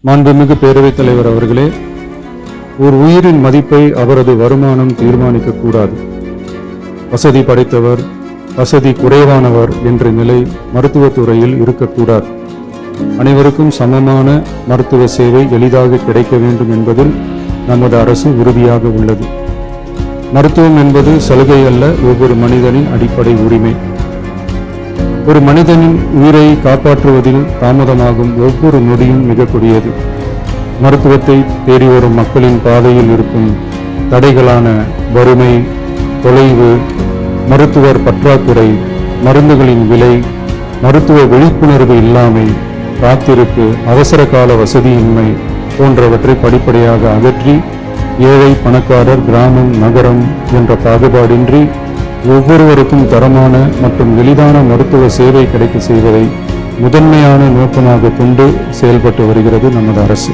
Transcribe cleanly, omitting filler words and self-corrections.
மாண்புமிகு பேரவைத் தலைவர் அவர்களே, ஒரு உயிரின் மதிப்பை அவரது வருமானம் தீர்மானிக்க கூடாது. வசதி படைத்தவர், வசதி குறைவானவர் என்ற நிலை மருத்துவத்துறையில் இருக்கக்கூடாது. அனைவருக்கும் சமமான மருத்துவ சேவை எளிதாக கிடைக்க வேண்டும் என்பதில் நமது அரசு உறுதியாக உள்ளது. மருத்துவம் என்பது சலுகை அல்ல, ஒவ்வொரு மனிதனின் அடிப்படை உரிமை. ஒரு மனிதனின் உயிரை காப்பாற்றுவதில் தாமதமாகும் ஒவ்வொரு நொடியும் மிக கொடியது. மருத்துவத்தை தேடி வரும் மக்களின் பாதையில் இருக்கும் தடைகளான வறுமை, தொலைவு, மருத்துவர் பற்றாக்குறை, மருந்துகளின் விலை, மருத்துவ விழிப்புணர்வு இல்லாமை, காத்திருப்பு, அவசர கால வசதியின்மை போன்றவற்றை படிப்படியாக அகற்றி ஏழை, பணக்காரர், கிராமம், நகரம் என்ற பாகுபாடின்றி ஒவ்வொருவருக்கும் தரமான மற்றும் எளிதான மருத்துவ சேவை கிடைக்க செய்வதை முதன்மையான நோக்கமாக கொண்டு செயல்பட்டு வருகிறது நமது அரசு.